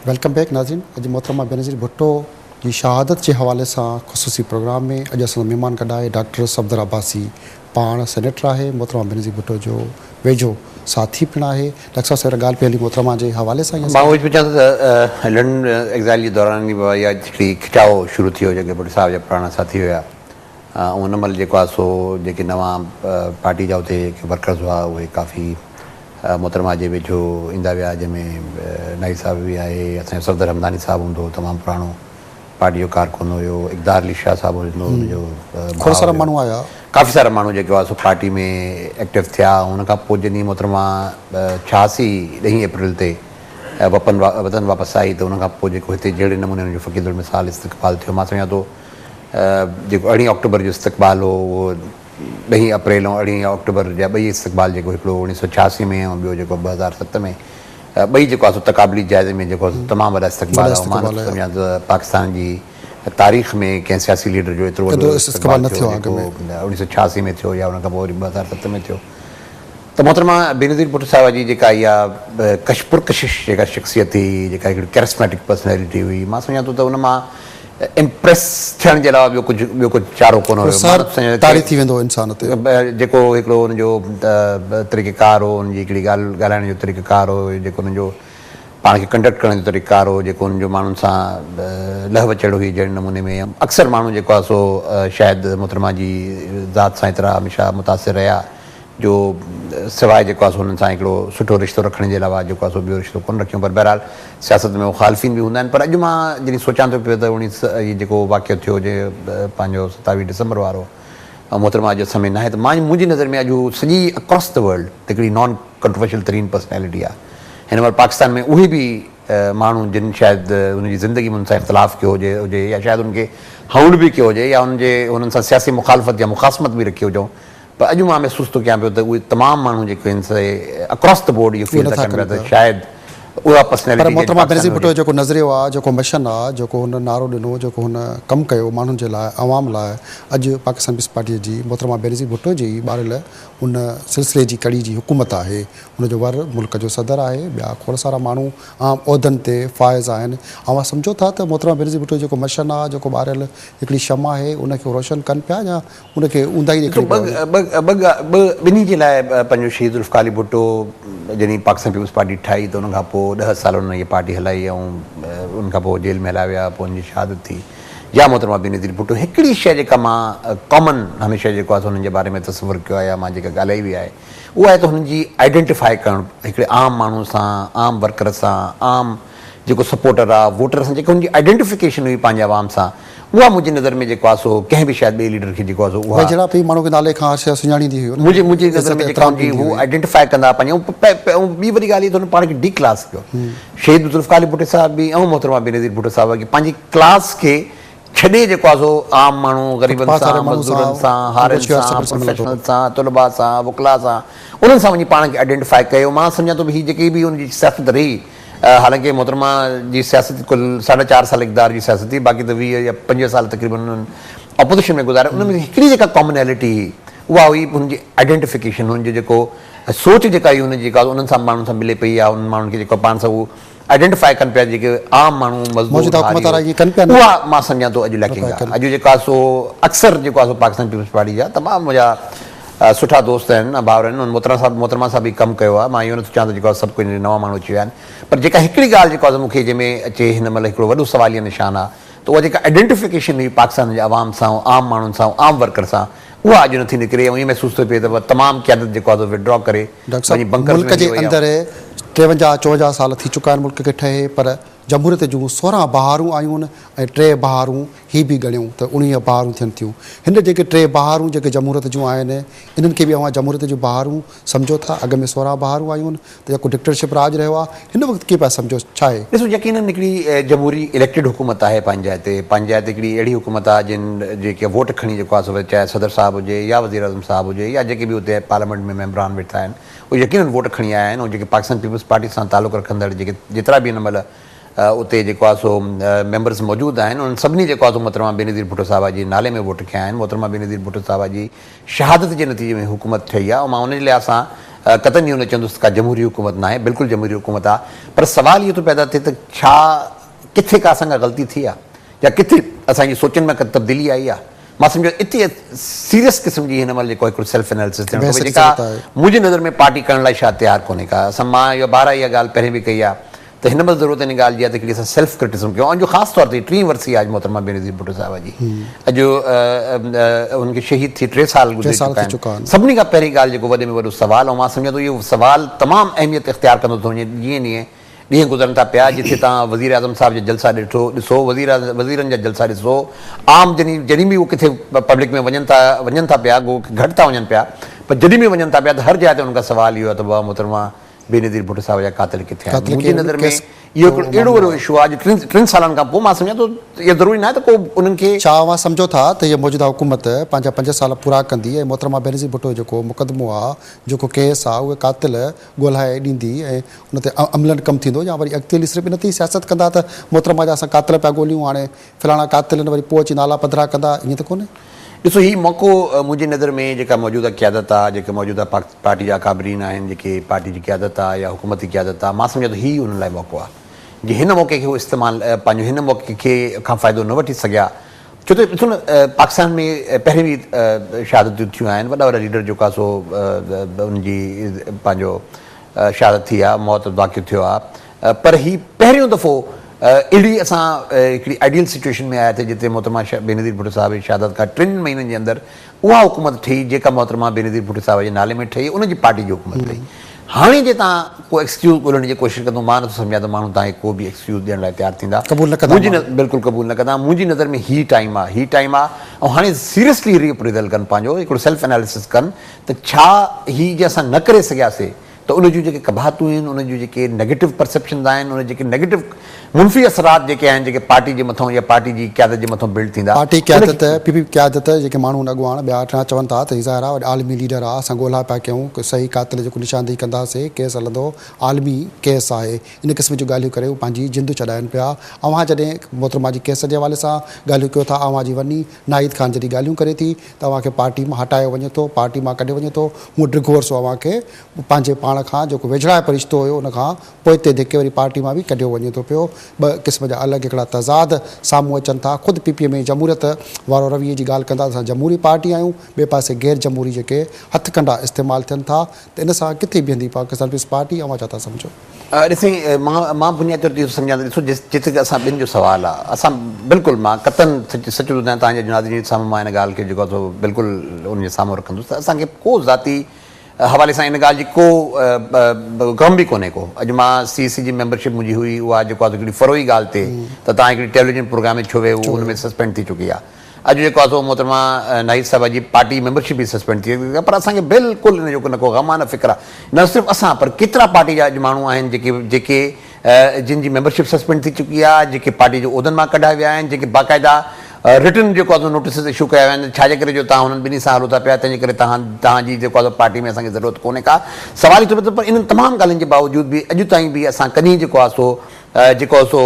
Welcome back नाज़रीन। अॼु मोहतरमा बेनज़ीर भुट्टो की शहादत के हवाले से ख़ुसूसी प्रोग्राम में अॼु असां मेहमान गॾु आहे डॉक्टर सफदर अब्बासी, पाण सेनेटर है। मोहतरमा बेनज़ीर भुट्टो जो वेझो साथी पिण है। डॉक्टर साहब ॻाल्हि पहली मोहतरमा के हवाले से मां उहो पुछां थो लंडन एग्ज़ाइल जे दौरान इहा हिकिड़ी खिचाव शुरू थी जेके भुट्टो साहब जा पुराणा साथी हुआ उन महिल जेको आहे सो जेके नवां पार्टी जा उते वर्कर्स हुआ उहे काफ़ी मोहतरमा जे वेझो ईंदा विया, जंहिंमें नाई साहब बि आहे, असांजो सफदर हमदानी साहब हूंदो, तमामु पुराणो पार्टी जो कारकुन हुयो, इक़दार अली शाह साहब हूंदो, हुनजो खोड़ सारा माण्हू आया, काफ़ी सारा माण्हू जेको आहे सो पार्टी में एक्टिव थिया। हुन खां पोइ जॾहिं मोहतरमा 86 ॾहीं अप्रैल ते वतन वापसि आई त हुन खां पोइ जेको हिते जहिड़े नमूने हुनजो फ़क़ीदुल मिसाल इस्तक़बाल थियो। मां सम्झां थो जेको 18 अक्टूबर जो इस्तक़बाल हो उहो 10 अप्रैल ऐं 18 अक्टूबर जा ॿई इस्तक़बाल जेको हिकिड़ो 1986 में ऐं ॿियो जेको 2007 में ॿई जेको आहे सो तक़ाबली जाइज़े में जेको तमामु वॾा इस्तक़बाल आहे। मां सम्झां त पाकिस्तान जी तारीख़ में कंहिं सियासी लीडर जो एतिरो वॾो इस्तक़बाल न थियो 1986 में थियो या हुन खां पोइ वरी 2007 में थियो। त मोहतरमा बेनज़ीर भुट्टो साहिब जी जेका इहा पुरकशिश जेका शख़्सियत हुई, जेका हिकिड़ी कैरिस्मेटिक पर्सनैलिटी हुई, मां सम्झां थो त उन मां इम्प्रेस थियण जे अलावा ॿियो कुझु चारो कोन हुयो। तारी थी वेंदो इंसान ते जेको हिकिड़ो हुनजो तरीक़ेकार हो, हुनजी हिकिड़ी ॻाल्हि ॻाल्हाइण जो तरीक़ेकार हो, जेको हुनजो पाण खे कंडक्ट करण जो तरीक़ेकार हो, जेको हुनजो माण्हुनि सां लह वचड़ हुई, जहिड़े नमूने में अक्सर माण्हू जेको आहे सो शायदि मोहतरमा जी ज़ात सां एतिरा हमेशह मुतासिर रहिया जो सवाइ जेको आहे सो हुननि सां हिकिड़ो सुठो रिश्तो रखण जे अलावा जेको आहे सो ॿियो रिश्तो कोन रखियो। पर बहरहाल सियासत में मुखालफ़िन बि हूंदा आहिनि। पर अॼु मां जॾहिं सोचां थो पियो त इहो जेको वाक़ियो थियो जे पंहिंजो 27 डिसंबर वारो मोहतरमा अॼु समय न आहे, त मुंहिंजी नज़र में अॼु सॼी अक्रॉस द वर्ल्ड हिकिड़ी नॉन कंट्रोवर्शियल तरीन पर्सनैलिटी आहे। हिन महिल पाकिस्तान में उहे बि माण्हू जिन शायदि हुनजी ज़िंदगी में हुन सां इख़्तिलाफ़ कयो हुजे या शायदि हुनखे हाउंड बि कयो हुजे या हुननि सां सियासी मुखालफ़त या मुखासमत बि रखी हुजऊं, पर अॼु मां महसूस थो कयां पियो त उहे तमामु माण्हू जेके आहिनि से अक्रॉस द बोर्ड इहो फील था कनि पिया त शायदि उहा पर्सनैलिटी। मोहतरमा बेनज़ीर भुट्टो जो नज़रियो आहे, जेको मिशन आहे, जेको हुन नारो ॾिनो, जेको हुन कमु कयो माण्हुनि जे लाइ, आवाम लाइ, अॼु पाकिस्तान पीपल्स पार्टीअ जी मोहतरमा बेनज़ीर भुट्टो जी ॿारल उन सिलसिले जी कड़ी जी हुकूमत आहे। हुनजो वर मुल्क जो सदर आहे, ॿिया खोड़ सारा माण्हू आम उहिदनि ते फ़ाइज़ आहिनि। ऐं सम्झो था त मोहतरमा बेनज़ीर भुट्टो जेको मिशन आहे, जेको ॿारल हिकिड़ी शमा आहे, उनखे रोशन कनि पिया या उनखे ऊंदाही ॿिन्ही जे लाइ पंहिंजो शहीद ज़ुल्फ़िकार अली भुट्टो जॾहिं पाकिस्तान पीपल्स पार्टी ठाही त उन खां पोइ 10 साल हुन इहा पार्टी हलाई ऐं उनखां पोइ जेल में हलाया विया, पोइ हुनजी शहादत थी। या मोहतरमा बेनज़ीर भुट्टो हिकिड़ी शइ जेका मां कॉमन हमेशह जेको आहे हुननि जे बारे में तसवुरु कयो आहे या मां जेका ॻाल्हाई बि आहे, उहा आहे त हुननि जी आइडेंटिफाई करणु हिकिड़े आम माण्हू सां, आम वर्कर सां, आम जेको सपोर्टर आहे, वोटर सां, जेको हुनजी आइडेंटिफिकेशन हुई पंहिंजे आवाम सां, उहा मुंहिंजी नज़र में जेको आहे सो कंहिं बि शायदि ॿिए लीडर खे जेको आहे सो उहा माण्हू खे नाले खां सुञाणींदी हुई। मुंहिंजी नज़र में जेका हुनजी हू आइडेंटिफाई कंदा पंहिंजे। ऐं ॿी वरी ॻाल्हि हुन पाण खे डी क्लास कयो। शहीद ज़ुल्फ़िकार अली भुट्टो साहिब बि ऐं मोहतरमा बेनज़ीर भुट्टो साहिब खे पंहिंजी क्लास खे छॾे जेको आहे सो आम माण्हू, ग़रीबनि सां, मज़दूरनि सां, हारियुनि सां, प्रोफेशनल सां, तलबा सां, वकला सां, उन्हनि सां वञी पाण खे आइडेंटिफाई कयो। मां सम्झां थो हीअ जेकी बि हुनजी सियासत रही, हालांकि मोहतरमा जी सियासत कुल 4.5 साल इक़्तिदार जी सियासत थी, बाक़ी त 20 या 25 साल तक़रीबन उन्हनि अपोज़िशन में गुज़ारिया। उन में हिकिड़ी जेका कॉमनैलिटी हुई उहा हुई हुनजी आइडेंटिफिकेशन, हुनजी जेको सोच जेका हुई हुनजी जेका उन्हनि सां माण्हुनि सां मिले पई आहे, उन्हनि माण्हुनि खे जेको पाण सां उहो आइडेंटिफाई कनि पिया, जेके आम माण्हू मज़दूर, उहा मां सम्झां थो अॼु लैकिंग आहे। अॼु जेका सो अक्सर जेको आहे सो पाकिस्तान पीपल्स पार्टी जा तमामु मुंहिंजा सुठा दोस्त आहिनि, भाउर आहिनि, मोहतरमा सां बि कमु कयो आहे। मां इहो नथो चाहियां त जेको आहे सभु कुझु नवां माण्हू अची विया आहिनि, पर जेका हिकिड़ी ॻाल्हि जेको आहे मूंखे जंहिंमें अचे हिन महिल हिकिड़ो वॾो सवालिया निशान आहे, त उहा जेका आइडेंटिफिकेशन हुई पाकिस्तान जे आवाम सां, आम माण्हुनि सां, आम वर्कर सां, उहा अॼु नथी निकिरे। ऐं ईअं महसूस थो पिए त तमामु क़यादत जेको आहे विड्रॉ करे मुल्क जे अंदरि 53-54 साल थी चुका आहिनि मुल्क खे ठहे, पर जमहूरियत जूं 16 बहारूं आयूं ऐं 3 बहारूं ही बि ॻणियूं त 19 बहारूं थियनि थियूं। हिन जेके 3 बहारूं जेके जमहूरियत जूं आहिनि, इन्हनि खे बि अवां जमहूरियत जूं बहारूं सम्झो था। अॻ में 16 बहारूं आयूं आहिनि त जेको डिक्टेटरशिप राज रहियो आहे, हिन वक़्तु कीअं पिया सम्झो छा आहे? ॾिसो, यकीनन हिकिड़ी जमहूरी इलेक्टेड हुकूमत आहे पंहिंजे हिते हिकिड़ी अहिड़ी हुकूमत आहे जिन जेके वोट खणी जेको आहे सो चाहे सदर साहब हुजे या वज़ीर आज़म साहब हुजे या जेके बि हुते पार्लियामेंट में मेंबरान वेठा आहिनि, उहे यकीनन वोट खणी आया आहिनि। ऐं जेके पाकिस्तान पीपल्स पार्टी सां तालुक़ु रखंदड़ जेके जेतिरा बि हिन महिल उते जेको आहे सो मेंबर्स मौजूदु आहिनि, उन्हनि सभिनी जेको आहे सो मोहतरमा बेनज़ीर भुट्टो साहिब जी नाले में वोट कया आहिनि। मोहतरमा बेनज़ीर भुट्टो साहिब जी शहादत जे नतीजे में हुकूमत ठही आहे। ऐं मां उनजे लिहाज़ सां कतई हुन चवंदुसि का जमहूरी हुकूमत न आहे, बिल्कुलु जमहूरी हुकूमत आहे। पर सवाल इहो थो पैदा थिए त छा किथे का असां खां ग़लती थी आहे या किथे असांजी सोचनि में का तब्दीली आई आहे। मां सम्झो इते सीरियस क़िस्म जी हिन महिल जेको हिकिड़ो सेल्फ एनालिसिस थियणो खपे, जेका मुंहिंजी नज़र में पार्टी करण लाइ छा तयारु कोन्हे का। असां मां इहा 12 इहा ॻाल्हि पहिरीं बि कई आहे त हिन महिल ज़रूरत हिन ॻाल्हि जी आहे त हिकिड़ी असां सेल्फ क्रिटिसिज़म कयूं। ऐं जो ख़ासि तौर ते 3 वर्सी आहे अॼु मोहतरमा बेनज़ीर भुट्टो साहिब जी, अॼु उनखे शहीद थी 3 साल गुज़री चुका आहिनि। सभिनी खां पहिरीं ॻाल्हि जेको वॾे में वॾो सुवालु, ऐं मां सम्झां थो इहो सुवालु तमामु अहमियत इख़्तियार कंदो थो वञे जीअं ॾींहं गुज़रनि था पिया। जिथे तव्हां वज़ीर आज़म साहिब जा जलसा ॾिसो, वज़ीरनि जा जलसा ॾिसो, आम जॾहिं बि उहो किथे पब्लिक में वञनि था पिया, घटि था वञनि पिया, पर जॾहिं बि वञनि था पिया त हर जाइ ते उनखां सुवालु इहो आहे त बाबा मोहतरमा बेनज़ीर भुट्टो साहिब जा कातिल किथे आहिनि। मुंहिंजी नज़र में इहो हिकिड़ो अहिड़ो वॾो इशू आहे अॼु 3 सालनि खां पोइ। मां सम्झां थो इहो ज़रूरी न आहे त को उन्हनि खे छा उहा सम्झो था त इहा मौजूदा हुकूमत पंहिंजा 5 साल पूरा कंदी ऐं मोहतरमा बेनज़ीर भुट्टो जेको मुक़दमो आहे, जेको केस आहे, उहे कातिल ॻोल्हाए ॾींदी ऐं उन ते अमलन कमु थींदो, या वरी अॻिते हली सिर्फ़ु इन ते सियासत कंदा त मोहतरमा जा असां कातिल पिया ॻोल्हियूं, हाणे फलाणा कातिल वरी पोइ अची नाला पधरा कंदा, ईअं त कोन्हे। ॾिसो हीउ मौक़ो मुंहिंजी नज़र में जेका मौजूदा क़यादत आहे, जेके मौजूदा पार्टी जा काबरीन आहिनि, जेके पार्टी जी क़यादत आहे या हुकूमती क़यादत आहे, मां सम्झां थो हीउ उन्हनि लाइ मौक़ो आहे जे हिन मौक़े खे उहो इस्तेमालु पंहिंजो हिन मौक़े खे खां फ़ाइदो न वठी सघिया। छो त ॾिसो न पाकिस्तान में पहिरीं बि शहादतियूं थियूं आहिनि, वॾा वॾा लीडर जेको आहे सो उनजी पंहिंजो शहादत थी आहे, मौत वाक़ियो थियो आहे। पर हीउ पहिरियों दफ़ो अहिड़ी असां हिकिड़ी आइडियल सिचुएशन में आया थिए जिते मोहतरमा बेनज़ीर भुट्टो साहिब जी शहादत खां 3 महीननि जे अंदरि उहा हुकूमत ठही जेका मोहतरमा बेनज़ीर भुट्टो साहिब जे नाले में ठही, उनजी पार्टी जी हुकूमत ठही। हाणे जे तव्हां को एक्सक्यूज़ ॻोल्हण जी कोशिशि कंदो, मां नथो सम्झां त माण्हू तव्हांखे को बि एक्सक्यूज़ ॾियण लाइ तयारु थींदा, बिल्कुलु क़बूल न कंदा। मुंहिंजी नज़र में हीउ टाइम आहे ऐं हाणे सीरियसली रीअप्रेज़ल कनि, पंहिंजो हिकिड़ो सेल्फ एनालिसिस कनि त छा हीउ जे असां न करे सघियासीं त उन जूं जेके कबातूं आहिनि, उन जूं जेके नेगेटिव परसेप्शन्स आहिनि, उन जेके नेगेटिव मुनफ़ी असरात जेके आहिनि, जेके पार्टी जे मथां या पार्टी जी क़यादत जे मथां बिल्ड थींदा। पार्टी क़यादत पीपी क़यादत जेके माण्हू अॻुवाण ॿिया चवनि था त हीउ ज़ाहिर आहे आलमी लीडर आहे, असां ॻोल्हा पिया कयूं सही कातिल जेको निशानदेही कंदासीं, केस हलंदो, आलमी केस आहे, इन क़िस्म जूं ॻाल्हियूं करे पंहिंजी जिंदू छॾाइनि पिया। अवां जॾहिं मोहतरमा जी केस जे हवाले सां ॻाल्हियूं कयो था, अवां जी वञी नाहिद ख़ान जॾहिं ॻाल्हियूं करे थी त अव्हांखे पार्टी मां हटायो वञे थो, पार्टी मां कढियो वञे थो, हूअं डिघोर्स अव्हांखे पंहिंजे पाण खां जेको वेझड़ा परिश्तो हुयो उनखां पोइ ते धिके वरी पार्टी मां बि कढियो वञे थो पियो। 2 क़िस्म जा अलॻि हिकिड़ा तज़ाद साम्हूं अचनि था। ख़ुदि PPM में जमहूरियत वारो रवैये जी ॻाल्हि कंदा, असां जमहूरी पार्टी आहियूं, ॿिए पासे गैर जमहूरी जेके हथ कंडा इस्तेमालु थियनि था, त इन सां किथे बीहंदी पाकिस्तान पीपल्स पार्टी, अवां छा था सम्झो? ॾिसी मां बुनियादी तौर ते सम्झां थो, ॾिसो जिते असां ॿिनि जो सुवालु आहे, असां बिल्कुलु मां कतन सच ॿुधायां तव्हांजे नाज़रीन साम्हूं मां हिन ॻाल्हि खे जेको आहे बिल्कुलु उनजे साम्हूं रखंदुसि त असांखे को ज़ाती हवाले सां इन ॻाल्हि जी को गम बि कोन्हे को। अॼु मां CEC जी मेंबरशिप मुंहिंजी हुई, उहा जेको आहे हिकिड़ी फ़रोई ॻाल्हि ते त तव्हां हिकिड़ी टेलीविजन प्रोग्राम में छो वियो, उन में सस्पेंड थी चुकी आहे। अॼु जेको आहे सो मोहतरमा नाहिद साहिब जी पार्टी मेंबरशिप बि सस्पेंड थी वई, पर असांखे बिल्कुलु इन जो न को गम आहे न फ़िक्र आहे। न सिर्फ़ु असां पर केतिरा पार्टी जा अॼु माण्हू आहिनि जेके जिन जी मेंबरशिप सस्पेंड थी चुकी आहे, जेके पार्टी जो उहिदनि मां कढाए विया आहिनि, जेके बाक़ाइदा रिटन जेको आहे नोटिस इशू कया विया आहिनि, छाजे करे जो तव्हां हुननि ॿिन्ही सां हलो था पिया, तंहिंजे करे तव्हांजी जेको आहे पार्टी में असांखे ज़रूरत कोन्हे का। सवाल ई पर इन्हनि तमामु ॻाल्हियुनि जे बावजूदि बि अॼु ताईं बि असां कॾहिं जेको आहे सो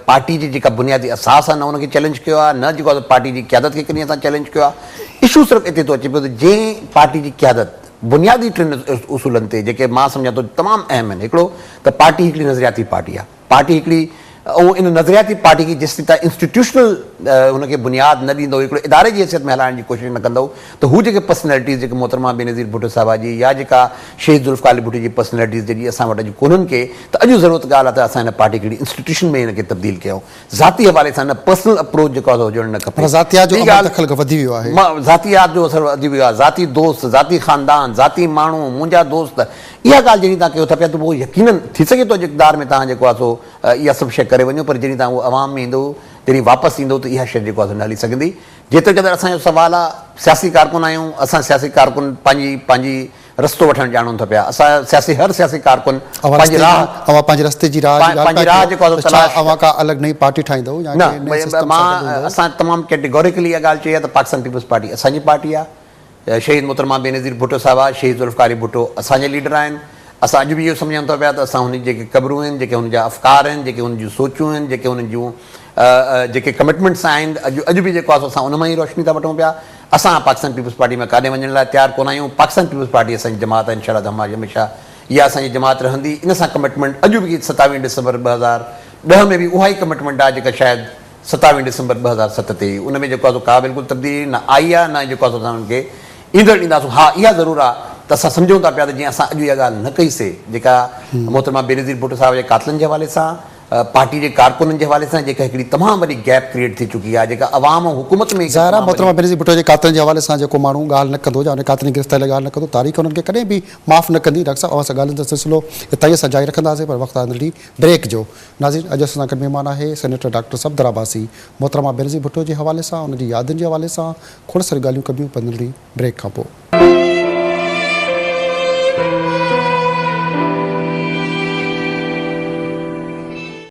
पार्टी जी जेका बुनियादी असास आहे न उनखे चैलेंज कयो आहे, न जेको आहे पार्टी जी क़यादत खे कॾहिं असां चैलेंज कयो आहे। इशू सिर्फ़ु हिते थो अचे पियो त जंहिं पार्टी जी क़यादत बुनियादी 3 उसूलनि ते जेके मां सम्झां थो तमामु अहम आहिनि, हिकिड़ो त पार्टी हिकिड़ी नज़रियाती पार्टी आहे, पार्टी हिकिड़ी ऐं इन नज़रियाती पार्टी खे जेसिताईं तव्हां इंस्टीट्यूशनल हुनखे बुनियादु न ॾींदो, हिकिड़े इदारे जी हैसियत में हलाइण जी कोशिशि न कंदो, त हू जेके पर्सनैलिटीज़ जेके मोहतरमा बेनज़ीर भुट्टो साहिब जी या जेका शहीद ज़ुल्फ़िकार अली भुट्टो जी पर्सनैलिटीज़ जॾहिं असां वटि अॼु कोन्हनि के, त अॼु ज़रूरत ॻाल्हि आहे त असां हिन पार्टी हिकिड़ी इंस्टीट्यूशन में हिनखे तब्दील कयूं। ज़ाती हवाले सां न पर्सनल अप्रोच जेको आहे हुजणु न खपे। ज़ातियात जो दख़ल वधी वियो आहे, ज़ातियात जो असरु वधी वियो आहे, ज़ाती दोस्त, ज़ाती ख़ानदान, ज़ाती माण्हू, मुंहिंजा दोस्त, इहा ॻाल्हि जॾहिं तव्हां कयो था पिया त पोइ यकीनन थी सघे थो इक़्तिदार में तव्हां जेको आहे सो इहा सभु शइ करे वञो, पर जॾहिं तव्हां उहो अवाम में ईंदो, जॾहिं वापसि ईंदो त इहा शइ जेको आहे न हली सघंदी। जेतिरे क़दुरु असांजो सुवालु आहे, सियासी कारकुन आहियूं, असां सियासी कारकुन पंहिंजी रस्तो वठणु ॼाणूं था पिया, असां हर सियासी कारकुन पंहिंजी रस्ते जी राह जेको आहे अलॻि नई पार्टी ठाहींदो न। असां तमामु कैटेगोरिकली इहा ॻाल्हि चई आहे त पाकिस्तान पीपल्स पार्टी असांजी पार्टी आहे, शहीद मोहतरमा बेनज़ीर भुट्टो साहिब आहे, शहीद ज़ुल्फ़िकार अली भुट्टो असांजे लीडर आहिनि। असां अॼु बि इहो सम्झूं था पिया त असां हुनजी जेके क़बरूं आहिनि, जेके हुनजा अफ़कार आहिनि, जेके हुन जूं सोचूं आहिनि, जेके हुन जूं जेके कमिटमेंट्स आहिनि, अॼु बि जेको आहे असां उन मां ई रोशनी था वठूं पिया। असां पाकिस्तान पीपल्स पार्टी में काॾे वञण लाइ तयारु कोन आहियूं। पाकिस्तान पीपल्स पार्टी असांजी जमात आहे, इंशाअल्लाह धमाल हमेशह इहा असांजी जमात रहंदी। इन सां कमिटमेंट अॼु बि 27 डिसंबर 2010 में बि उहा ई कमिटमेंट आहे जेका शायदि 27 डिसंबर 2007 ते हुई। उन में जेको आहे का बिल्कुलु तब्दीली न आई आहे, न जेको आहे असां हुनखे ईंदड़ ॾींदासीं। हा, इहा ज़रूरु आहे त असां सम्झूं था पिया त जीअं असां अॼु इहा ॻाल्हि न कईसीं जेका मोहतरमा बेनज़ीर भुट्टो साहिब जे कातलनि जे हवाले सां, पार्टी जे कारकुननि जे हवाले सां जेका हिकिड़ी तमामु वॾी गैप क्रिएट थी चुकी आहे, जेका अवाम ऐं हुकूमत में ज़ाहिर आहे मोहतरमा बेनज़ीर भुट्टो जे कातलनि जे हवाले सां जेको माण्हू ॻाल्हि न कंदो या उन कातलनि गिरफ़्तारी लाइ ॻाल्हि न कंदो, तारीख़ उन्हनि खे कॾहिं बि माफ़ु न कंदी। डॉक्टर साहिब असां ॻाल्हियुनि जो सिलसिलो हितां सां जारी रखंदासीं, पर वक़्तु आहे नंढी ब्रेक जो। नाज़रीन, अॼु असां सां गॾु महिमान आहे सेनेटर डॉक्टर सफ़दर अब्बासी। मोहतरमा बेनज़ीर भुट्टो जे हवाले सां, उनजी यादुनि जे हवाले सां खोड़ सारियूं ॻाल्हियूं कबियूं, पर नंढी ब्रेक खां पोइ।